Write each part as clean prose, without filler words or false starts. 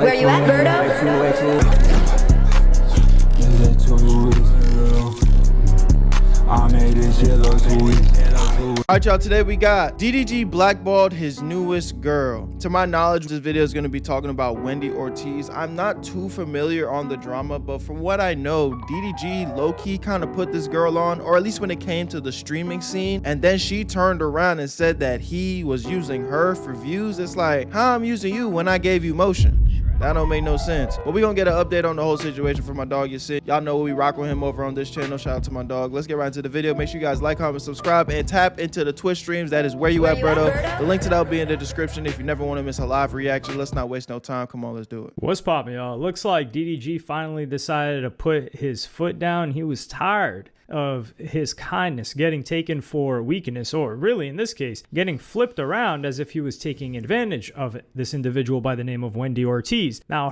Where you at, Berto? Alright y'all, today we got DDG blackballed his newest girl. To my knowledge, this video is going to be talking about Wendy Ortiz. I'm not too familiar on the drama, but from what I know, DDG low-key kind of put this girl on, or at least when it came to the streaming scene, and then she turned around and said that he was using her for views. It's like, how I'm using you when I gave you motion? That don't make no sense. But we gonna get an update on the whole situation from my dog Yasin. Y'all know we rock with him over on this channel. Shout out to my dog. Let's get right into the video. Make sure you guys like, comment, subscribe, and tap into the Twitch streams. That is Where You At Berto. The link to that will be in the description if you never want to miss a live reaction. Let's not waste no time. Come on, let's do it. What's poppin', y'all? Looks like DDG finally decided to put his foot down. He was tired of his kindness getting taken for weakness, or really in this case getting flipped around as if he was taking advantage of this individual by the name of Wendy Ortiz. Now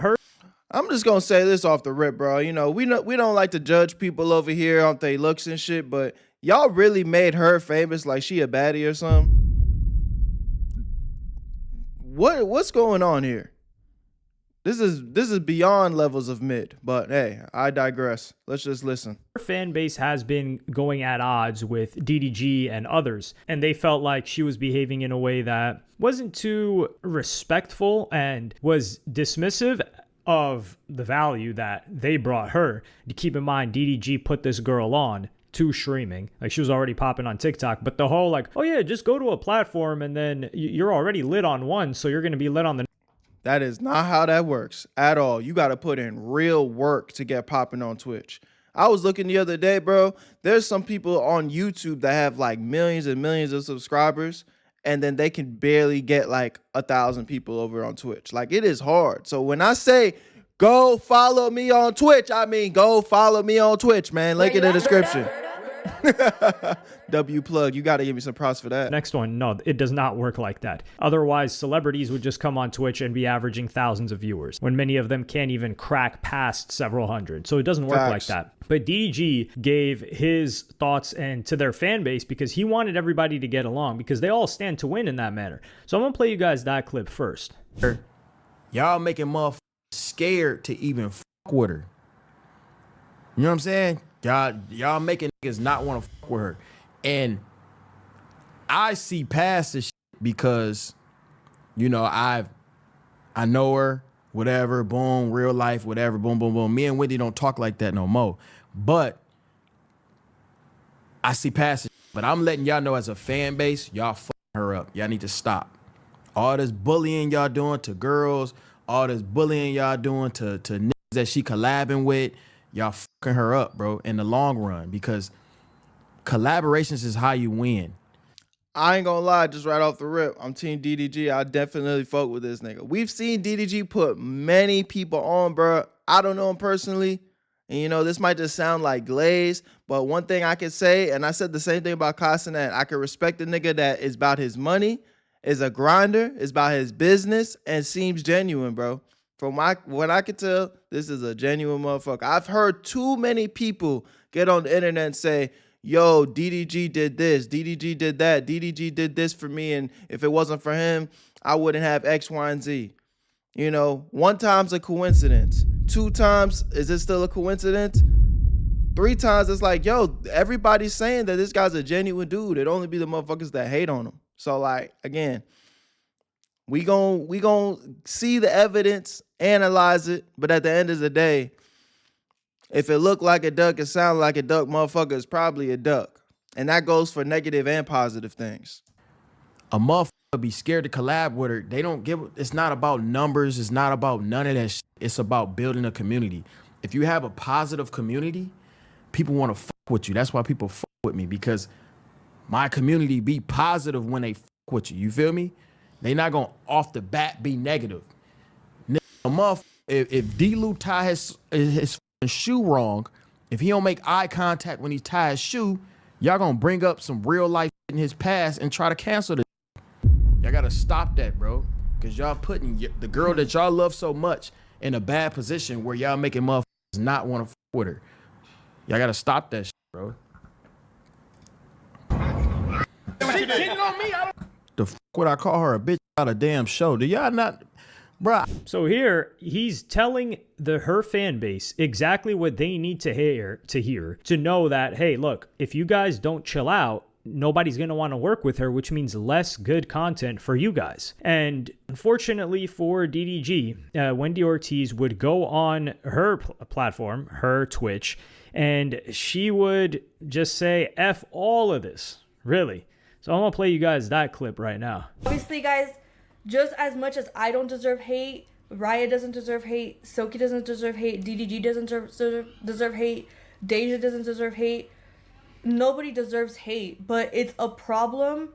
I'm just gonna say this off the rip, bro. You know, we don't like to judge people over here on their looks and shit, but y'all really made her famous like she a baddie or something. What's going on here? This is beyond levels of mid, but hey, I digress. Let's just listen. her fan base has been going at odds with DDG and others, and they felt like she was behaving in a way that wasn't too respectful and was dismissive of the value that they brought her. To keep in mind, DDG put this girl on to streaming. Like, she was already popping on TikTok, but the whole like, oh yeah, just go to a platform and then you're already lit on one, so you're going to be lit on the. That is not how that works at all. You got to put in real work to get popping on Twitch. I was looking the other day, bro. There's some people on YouTube that have like millions and millions of subscribers, and then they can barely get like 1,000 people over on Twitch. Like, it is hard. So when I say go follow me on Twitch, I mean go follow me on Twitch, man. Link in the description. W plug. You got to give me some props for that. Next one, no, it does not work like that. Otherwise, celebrities would just come on Twitch and be averaging thousands of viewers, when many of them can't even crack past several hundred. So it doesn't work like that. But DDG gave his thoughts and to their fan base because he wanted everybody to get along, because they all stand to win in that manner. So I'm gonna play you guys that clip first. Y'all making motherfuckers scared to even fuck with her. You know what I'm saying? Y'all making niggas not want to fuck with her. And I see past this shit because, you know, I know her, whatever, boom, real life, whatever, boom, boom, boom. Me and Wendy don't talk like that no more. But I see past it. But I'm letting y'all know, as a fan base, y'all fucking her up. Y'all need to stop. All this bullying y'all doing to girls, all this bullying y'all doing to niggas that she collabing with, y'all fucking her up, bro, in the long run, because collaborations is how you win. I ain't gonna lie, just right off the rip, I'm team DDG. I definitely fuck with this nigga. We've seen DDG put many people on, bro. I don't know him personally, and you know, this might just sound like glaze, but one thing I can say, and I said the same thing about Castanet, I can respect the nigga that is about his money, is a grinder, is about his business, and seems genuine, bro. From what I can tell, this is a genuine motherfucker. I've heard too many people get on the internet and say, yo, DDG did this, DDG did that, DDG did this for me, and if it wasn't for him, I wouldn't have X, Y, and Z. You know, one time's a coincidence. 2 times, is it still a coincidence? 3 times, it's like, yo, everybody's saying that this guy's a genuine dude. It'd only be the motherfuckers that hate on him. So, like, again, we gon' see the evidence, analyze it, but at the end of the day, if it look like a duck, it sound like a duck, motherfucker, is probably a duck. And that goes for negative and positive things. A motherfucker be scared to collab with her. They don't give, it's not about numbers, it's not about none of that shit. It's about building a community. If you have a positive community, people want to fuck with you. That's why people fuck with me, because my community be positive when they fuck with you. You feel me? They not gonna off the bat be negative. A motherfucker, if D-Lou tie his shoe wrong, if he don't make eye contact when he tie his shoe, y'all gonna bring up some real life in his past and try to cancel the. Y'all gotta stop that, bro, because y'all putting the girl that y'all love so much in a bad position where y'all making motherfuckers not want to fuck with her. Y'all gotta stop that shit, bro. She cheating on me. The fuck would I call her a bitch out of damn show? Do y'all not? Bruh, So here he's telling her fan base exactly what they need to hear to know that, hey, look, if you guys don't chill out, nobody's going to want to work with her, which means less good content for you guys. And unfortunately for DDG, Wendy Ortiz would go on her platform, her Twitch, and she would just say, F all of this, really. So I'm going to play you guys that clip right now. Obviously, guys, just as much as I don't deserve hate, Raya doesn't deserve hate, Silky doesn't deserve hate, DDG doesn't deserve hate, Deja doesn't deserve hate. Nobody deserves hate, but it's a problem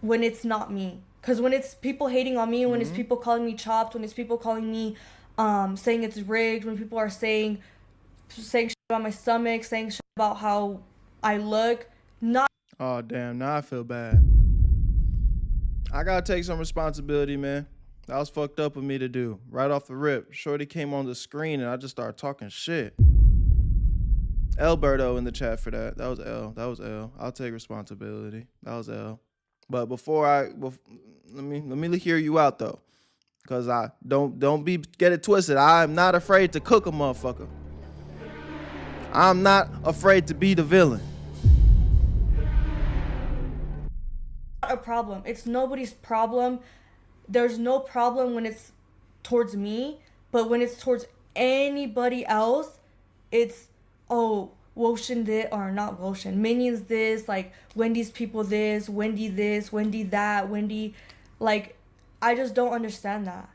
when it's not me. Because when it's people hating on me, when it's people calling me chopped, when it's people calling me saying it's rigged, when people are saying shit about my stomach, saying shit about how I look, not... Oh, damn. Now I feel bad. I gotta take some responsibility, man. That was fucked up of me to do. Right off the rip. Shorty came on the screen and I just started talking shit. Berto in the chat for that. That was L. That was L. I'll take responsibility. That was L. But let me hear you out though. Cause I don't get it twisted. I'm not afraid to cook a motherfucker. I'm not afraid to be the villain. a problem. It's nobody's problem. There's no problem when it's towards me, but when it's towards anybody else, it's, oh, Woshin this, or not Woshin, Minions this, like, Wendy's people this, Wendy that, Wendy, like, I just don't understand that.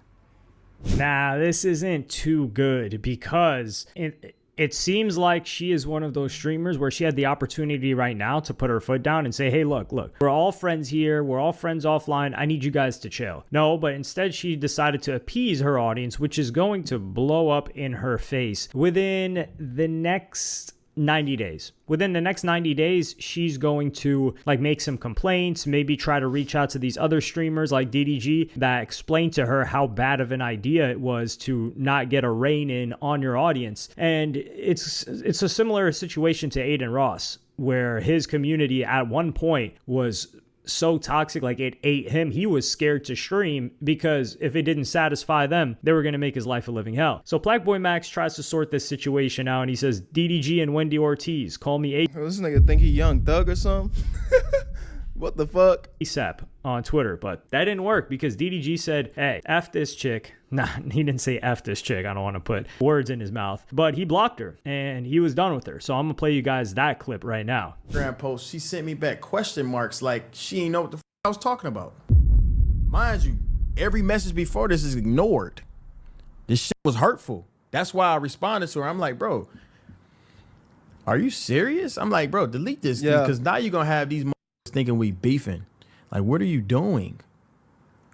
Nah, this isn't too good because it seems like she is one of those streamers where she had the opportunity right now to put her foot down and say, hey, look, we're all friends here. We're all friends offline. I need you guys to chill. No, but instead she decided to appease her audience, which is going to blow up in her face within the next 90 days. Within the next 90 days, she's going to like make some complaints, maybe try to reach out to these other streamers like DDG that explain to her how bad of an idea it was to not get a rein in on your audience. And it's a similar situation to Aiden Ross, where his community at one point was so toxic, like it ate him. He was scared to stream because if it didn't satisfy them, they were going to make his life a living hell. So Black Boy Max tries to sort this situation out and he says, DDG and Wendy Ortiz, call me This nigga think he Young Thug or something? What the fuck? ASAP on Twitter, but that didn't work because DDG said, hey, F this chick. Nah, he didn't say F this chick. I don't want to put words in his mouth, but he blocked her and he was done with her. So I'm gonna play you guys that clip right now. Grand post, she sent me back question marks like she ain't know what the I was talking about. Mind you, every message before this is ignored. This shit was hurtful. That's why I responded to her. I'm like, bro, are you serious? I'm like, bro, delete this because now you're gonna have these thinking we beefing. Like, what are you doing?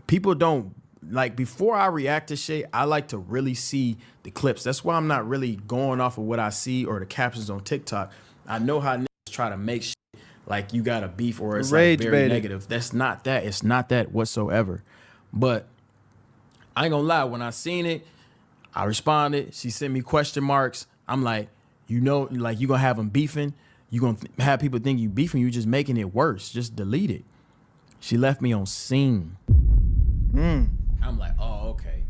People don't, like, before I react to shit, I like to really see the clips. That's why I'm not really going off of what I see or the captions on TikTok. I know how niggas try to make shit like you got a beef or it's like very negative. That's not that. It's not that whatsoever. But I ain't gonna lie, when I seen it, I responded. She sent me question marks. I'm like, you know, like you gonna have them beefing. You gonna have people think you beefing. You just making it worse. Just delete it. She left me on scene. I'm like, oh, okay.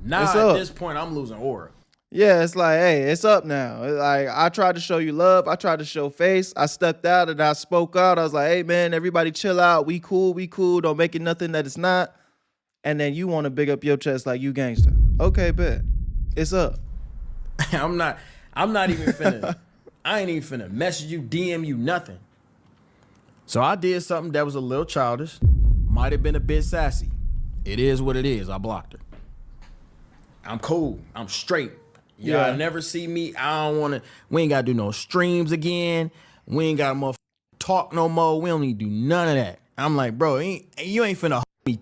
Now at this point, I'm losing aura. Yeah, it's like, hey, it's up now. It's like, I tried to show you love. I tried to show face. I stepped out and I spoke out. I was like, hey, man, everybody chill out. We cool. Don't make it nothing that it's not. And then you want to big up your chest like you gangster. Okay, bet. It's up. I'm not even finna, I ain't even finna message you, DM you, nothing. So I did something that was a little childish. Might have been a bit sassy. It is what it is. I blocked her. I'm cool. I'm straight. Y'all never see me. I don't want to. We ain't got to do no streams again. We ain't got to talk no more. We don't need to do none of that. I'm like, bro, you ain't finna me.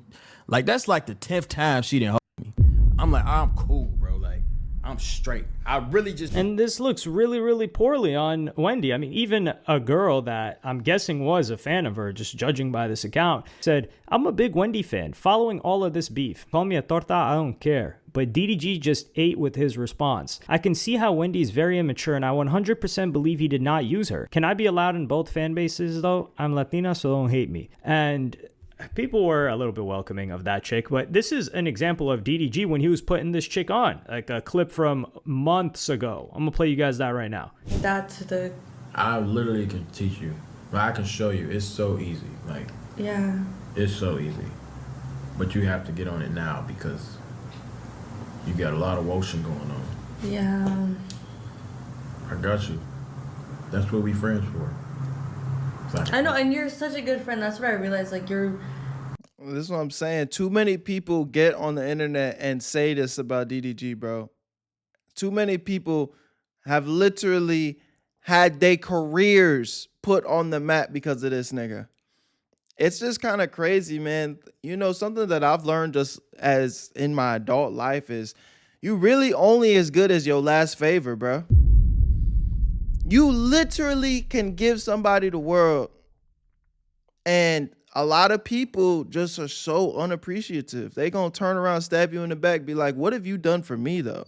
Like, that's like the 10th time she didn't me. I'm like, I'm cool, bro. Like, I'm straight. I really just... And this looks really, really poorly on Wendy. I mean, even a girl that I'm guessing was a fan of her, just judging by this account, said, I'm a big Wendy fan. Following all of this beef. Call me a torta, I don't care. But DDG just ate with his response. I can see how Wendy is very immature and I 100% believe he did not use her. Can I be allowed in both fan bases though? I'm Latina, so don't hate me. And people were a little bit welcoming of that chick, but this is an example of DDG when he was putting this chick on, like a clip from months ago. I'm gonna play you guys that right now. That's the... I literally can teach you. I can show you. It's so easy. Like, Yeah. it's so easy. But you have to get on it now because you got a lot of motion going on. Yeah. I got you. That's what we friends for. I know, and you're such a good friend. That's what I realized. Like, you're... This is what I'm saying. Too many people get on the internet and say this about DDG, bro. Too many people have literally had their careers put on the map because of this nigga. It's just kind of crazy, man. You know, something that I've learned just as in my adult life is you really only as good as your last favor, bro. You literally can give somebody the world, and a lot of people just are so unappreciative. They gonna turn around, stab you in the back, be like, what have you done for me, though?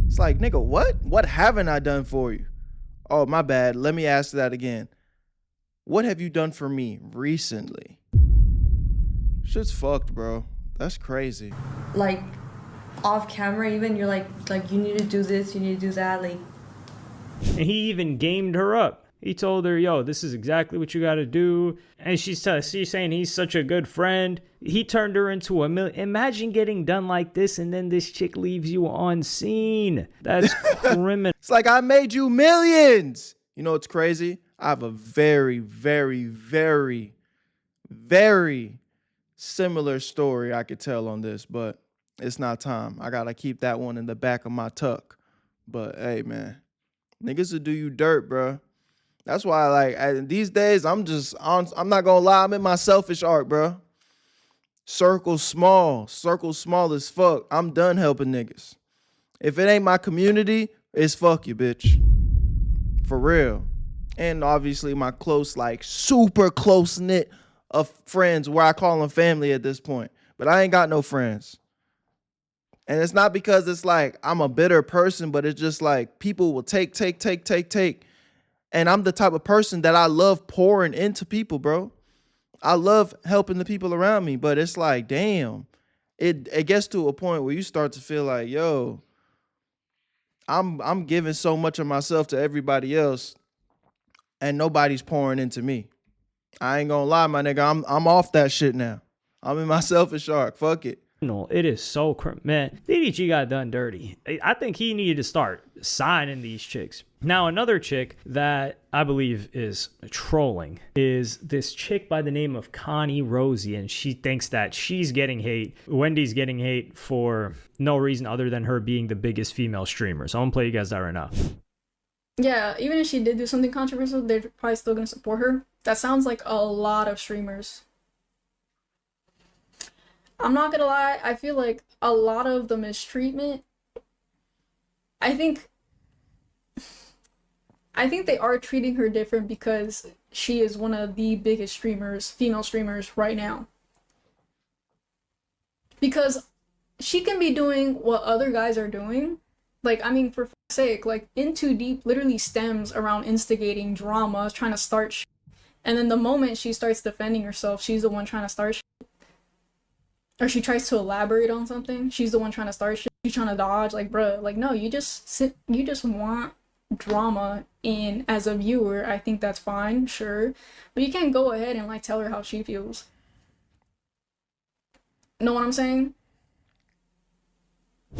It's like, nigga, what? What haven't I done for you? Oh, my bad. Let me ask that again. What have you done for me recently? Shit's fucked, bro. That's crazy. Like, off camera even, you're like, you need to do this, you need to do that, like... And he even gamed her up. He told her, yo, this is exactly what you got to do. And she's saying he's such a good friend. He turned her into a million. Imagine getting done like this and then this chick leaves you on scene. That's criminal. It's like, I made you millions. You know what's crazy? I have a very, very, very, very similar story I could tell on this, but it's not time. I got to keep that one in the back of my tuck. But hey, man. Niggas will do you dirt, bro. That's why, like, these days, I'm not gonna lie, I'm in my selfish arc, bro. Circle small as fuck. I'm done helping niggas. If it ain't my community, it's fuck you, bitch. For real. And obviously my close, like, super close knit of friends where I call them family at this point. But I ain't got no friends. And it's not because it's like I'm a bitter person, but it's just like people will take. And I'm the type of person that I love pouring into people, bro. I love helping the people around me, but it's like, damn, it gets to a point where you start to feel like, yo, I'm giving so much of myself to everybody else and nobody's pouring into me. I ain't gonna lie, my nigga, I'm off that shit now. I'm in my selfish arc. Fuck it. It is so man. DDG got done dirty. I think he needed to start signing these chicks. Now, another chick that I believe is trolling is this chick by the name of Connie Rosie, and she thinks that she's getting hate. Wendy's getting hate for no reason other than her being the biggest female streamer. So I'm gonna play you guys that right now. Yeah, even if she did do something controversial, they're probably still gonna support her. That sounds like a lot of streamers. I'm not gonna lie, I feel like a lot of the mistreatment, I think they are treating her different because she is one of the biggest streamers, female streamers right now. Because she can be doing what other guys are doing. Like, I mean, for fuck's sake, like, In Too Deep literally stems around instigating drama, trying to start shit. And then the moment she starts defending herself, she's the one trying to start shit. Or she tries to elaborate on something, she's the one trying to start shit. She's trying to dodge, like, bruh, like, no, you just want drama. And as a viewer, I think that's fine, sure. But you can't go ahead and, like, tell her how she feels. Know what I'm saying?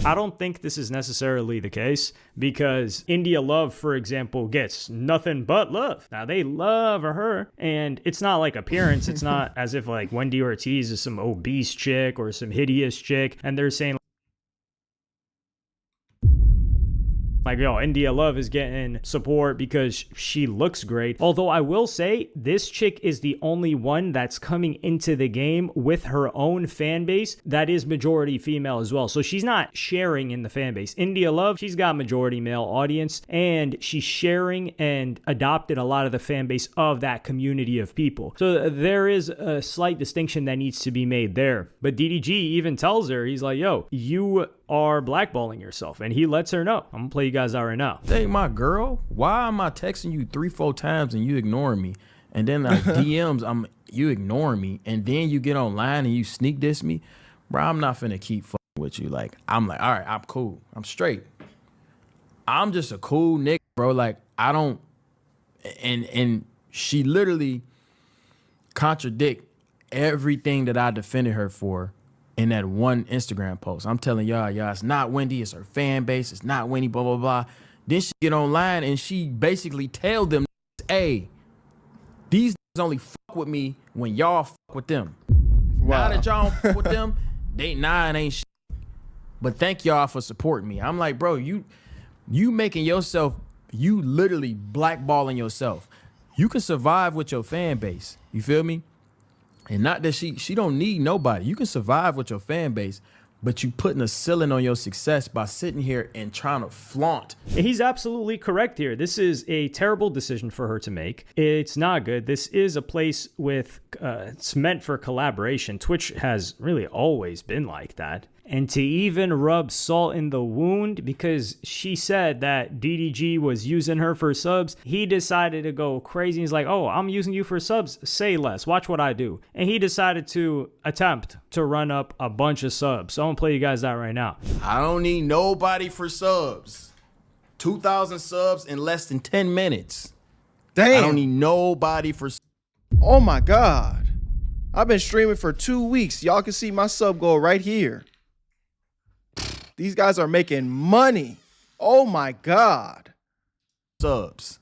I don't think this is necessarily the case because India Love, for example, gets nothing but love. Now, they love her, and it's not like appearance. It's not as if like Wendy Ortiz is some obese chick or some hideous chick, and they're saying like, yo, India Love is getting support because she looks great. Although I will say this chick is the only one that's coming into the game with her own fan base that is majority female as well. So she's not sharing in the fan base. India Love, she's got majority male audience and she's sharing and adopted a lot of the fan base of that community of people. So there is a slight distinction that needs to be made there. But DDG even tells her, he's like, yo, you are blackballing yourself, and he lets her know. I'm gonna play you guys out right now. Hey, my girl, why am I texting you 3-4 times and you ignoring me? And then like DMs, I'm you ignore me, and then you get online and you sneak diss me, bro, I'm not finna keep fucking with you. Like, I'm like, all right, I'm cool. I'm straight. I'm just a cool nigga, bro. Like, I don't, and she literally contradict everything that I defended her for in that one Instagram post. I'm telling y'all, it's not Wendy, it's her fan base, it's not Wendy, blah, blah, blah. Then she get online and she basically tell them, hey, these only fuck with me when y'all fuck with them. Now that y'all don't fuck with them, it ain't shit. But thank y'all for supporting me. I'm like, bro, you making yourself, you literally blackballing yourself. You can survive with your fan base. You feel me? And not that she don't need nobody. You can survive with your fan base, but you putting a ceiling on your success by sitting here and trying to flaunt. He's absolutely correct here. This is a terrible decision for her to make. It's not good. This is a place with, it's meant for collaboration. Twitch has really always been like that. And to even rub salt in the wound because she said that DDG was using her for subs, he decided to go crazy. He's like, oh, I'm using you for subs. Say less. Watch what I do. And he decided to attempt to run up a bunch of subs. So I'm going to play you guys that right now. I don't need nobody for subs. 2,000 subs in less than 10 minutes. Damn. I don't need nobody for subs. Oh my God. I've been streaming for 2 weeks. Y'all can see my sub goal right here. These guys are making money. Oh my God. Subs.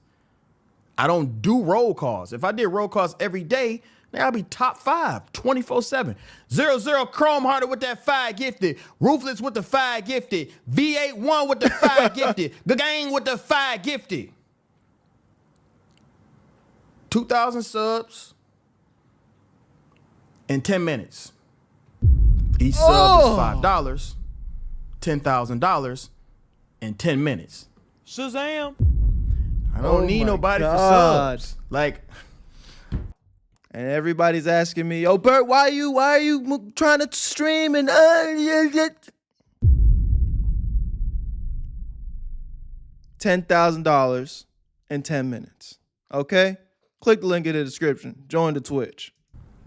I don't do roll calls. If I did roll calls every day, now I'd be top 5, 24/7. 00 Chrome Hearted with that 5 gifted. Ruthless with the 5 gifted. V81 with the 5 gifted. The gang with the 5 gifted. 2,000 subs in 10 minutes. Each sub is $5. $10,000 in 10 minutes. Shazam. I don't need nobody for subs. Like, and everybody's asking me, "Yo, Bert, why are you trying to stream?" And $10,000 in 10 minutes. Okay, click the link in the description. Join the Twitch.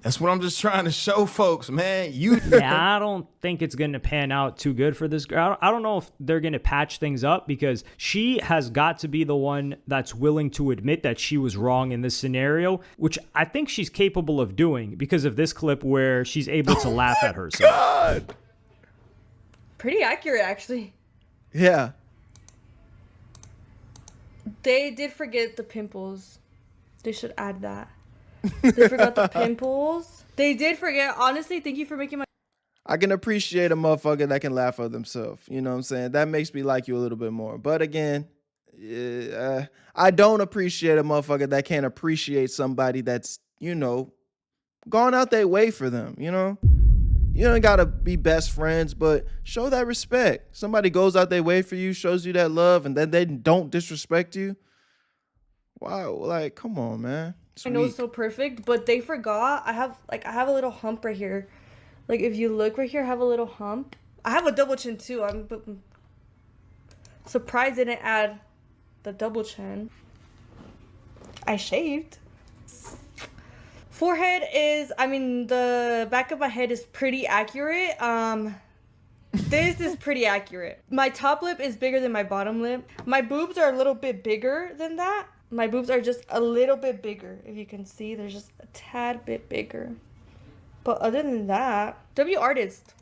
that's what I'm just trying to show folks, man. You Yeah, I don't think it's going to pan out too good for this girl. I don't know if they're going to patch things up because she has got to be the one that's willing to admit that she was wrong in this scenario, which I think she's capable of doing because of this clip where she's able to laugh at herself. God. Pretty accurate, actually. Yeah. They did forget the pimples. They should add that. They forgot the pimples. They did forget. Honestly, thank you for making my... I can appreciate a motherfucker that can laugh at themselves. You know what I'm saying? That makes me like you a little bit more. But again, I don't appreciate a motherfucker that can't appreciate somebody that's, you know, gone out their way for them, you know? You don't gotta be best friends, but show that respect. Somebody goes out their way for you, shows you that love, and then they don't disrespect you. Wow, like, come on, man. I know it's so perfect, but they forgot. I have a little hump right here. Like, if you look right here, I have a little hump. I have a double chin too. I'm surprised they didn't add the double chin. I shaved. Forehead is, I mean, the back of my head is pretty accurate. This is pretty accurate. My top lip is bigger than my bottom lip. My boobs are a little bit bigger than that. My boobs are just a little bit bigger. If you can see, they're just a tad bit bigger. But other than that, W artist.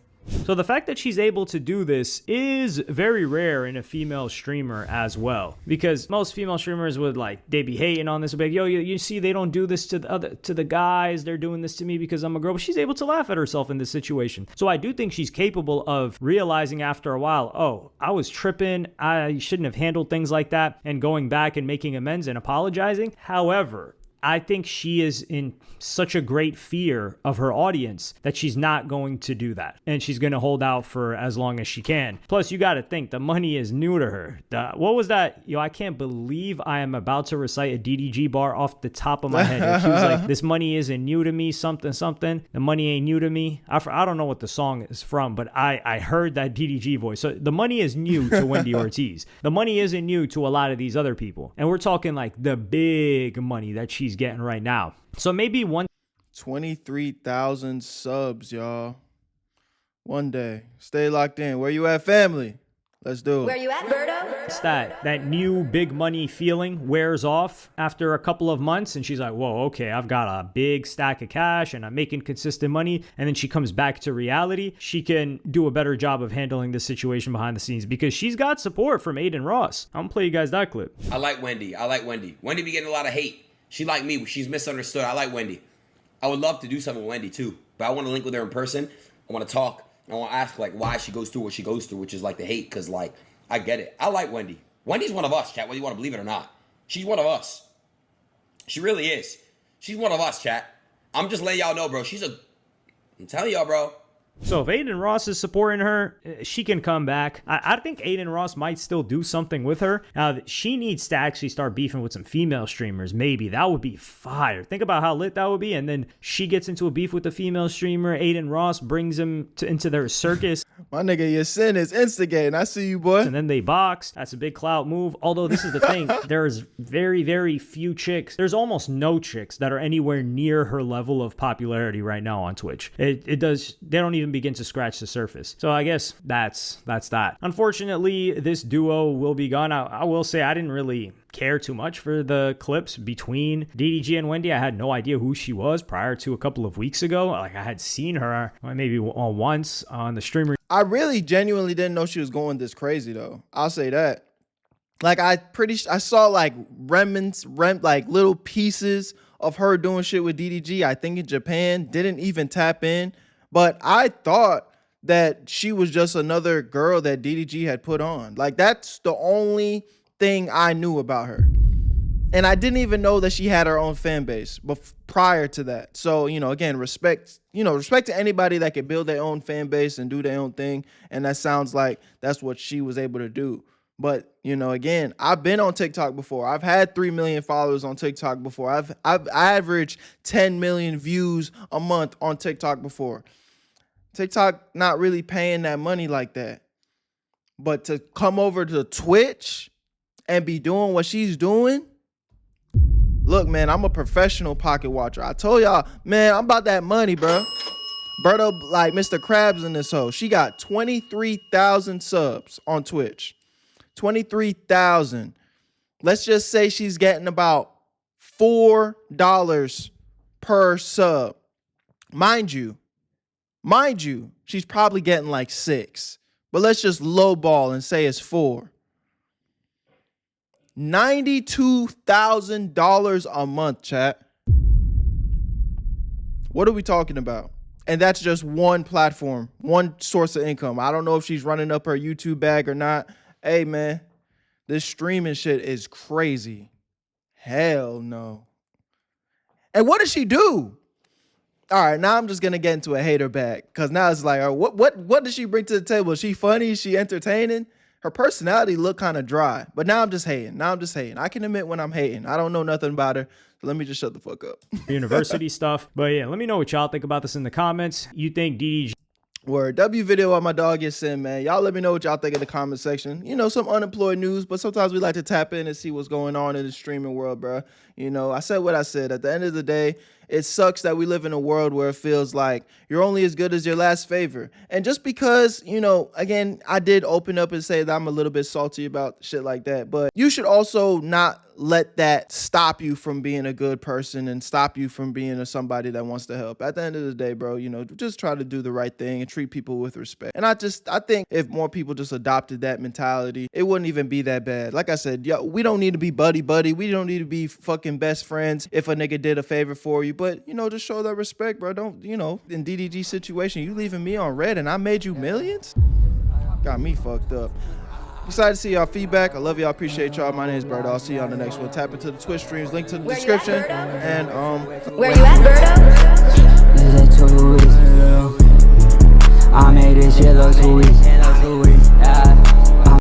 So the fact that she's able to do this is very rare in a female streamer as well, because most female streamers would they be hating on this, like, yo, you see, they don't do this to the guys, they're doing this to me because I'm a girl. But she's able to laugh at herself in this situation. So I do think she's capable of realizing after a while, oh, I was tripping, I shouldn't have handled things like that, and going back and making amends and apologizing. However, I think she is in such a great fear of her audience that she's not going to do that. And she's going to hold out for as long as she can. Plus, you got to think, the money is new to her. What was that? Yo, I can't believe I am about to recite a DDG bar off the top of my head. She was like, this money isn't new to me, something, something. The money ain't new to me. I don't know what the song is from, but I heard that DDG voice. So the money is new to Wendy Ortiz. The money isn't new to a lot of these other people. And we're talking like the big money that she's getting right now. So maybe one 23,000 subs, y'all. One day. Stay locked in. Where you at, family? Let's do it. Where you at, Berto? That new big money feeling wears off after a couple of months, and she's like, whoa, okay, I've got a big stack of cash and I'm making consistent money. And then she comes back to reality. She can do a better job of handling the situation behind the scenes because she's got support from Aiden Ross. I'm gonna play you guys that clip. I like Wendy. Wendy be getting a lot of hate. She like me. She's misunderstood. I like Wendy. I would love to do something with Wendy too, but I want to link with her in person. I want to talk. I want to ask like why she goes through what she goes through, which is like the hate, because like I get it. I like Wendy. Wendy's one of us, chat, whether you want to believe it or not. She's one of us. She really is. She's one of us, chat. I'm just letting y'all know, bro. I'm telling y'all, bro. So if Aiden Ross is supporting her, she can come back. I think Aiden Ross might still do something with her. Now, she needs to actually start beefing with some female streamers. Maybe. That would be fire. Think about how lit that would be. And then she gets into a beef with the female streamer. Aiden Ross brings him into their circus. My nigga, your sin is instigating. I see you, boy. And then they box. That's a big clout move. Although this is the thing. There's very, very few chicks. There's almost no chicks that are anywhere near her level of popularity right now on Twitch. They don't even begin to scratch the surface. So I guess that's that. Unfortunately, this duo will be gone. I will say I didn't really care too much for the clips between DDG and Wendy. I had no idea who she was prior to a couple of weeks ago. Like I had seen her maybe once on the streamer. I really genuinely didn't know she was going this crazy though. I'll say that. Like I saw like remnants, like little pieces of her doing shit with DDG. I think in Japan, didn't even tap in. But I thought that she was just another girl that DDG had put on. Like, that's the only thing I knew about her. And I didn't even know that she had her own fan base prior to that. So, again, respect to anybody that can build their own fan base and do their own thing. And that sounds like that's what she was able to do. But, again, I've been on TikTok before. I've had 3 million followers on TikTok before. I've averaged 10 million views a month on TikTok before. TikTok not really paying that money like that. But to come over to Twitch and be doing what she's doing, look, man, I'm a professional pocket watcher. I told y'all, man, I'm about that money, bro. Berto, like Mr. Krabs in this hoe. She got 23,000 subs on Twitch. 23,000. Let's just say she's getting about $4 per sub. Mind you, she's probably getting like 6. But let's just lowball and say it's 4. $92,000 a month, chat. What are we talking about? And that's just one platform, one source of income. I don't know if she's running up her YouTube bag or not. Hey, man, this streaming shit is crazy. Hell no. And what does she do? All right, now I'm just going to get into a hater bag. Because now it's like, what does she bring to the table? Is she funny? Is she entertaining? Her personality look kind of dry. But now I'm just hating. I can admit when I'm hating. I don't know nothing about her. So let me just shut the fuck up. University stuff. But yeah, let me know what y'all think about this in the comments. You think DDG... Word. W video on my dog gets in, man. Y'all let me know what y'all think in the comment section. Some unemployed news, but sometimes we like to tap in and see what's going on in the streaming world, bro. I said what I said. At the end of the day, it sucks that we live in a world where it feels like you're only as good as your last favor. And just because, again, I did open up and say that I'm a little bit salty about shit like that, but you should also not let that stop you from being a good person and stop you from being somebody that wants to help. At the end of the day, bro, just try to do the right thing and treat people with respect. And I think if more people just adopted that mentality, it wouldn't even be that bad. Like I said, we don't need to be buddy-buddy. We don't need to be fucking best friends if a nigga did a favor for you. But, just show that respect, bro. Don't, in DDG situation, you leaving me on red and I made you millions? Got me fucked up. Excited to see y'all feedback. I love y'all. Appreciate y'all. My name is Berto. I'll see y'all on the next one. Tap into the Twitch streams. Link to the description. And Where you at, Berto? I made this shit look sweet.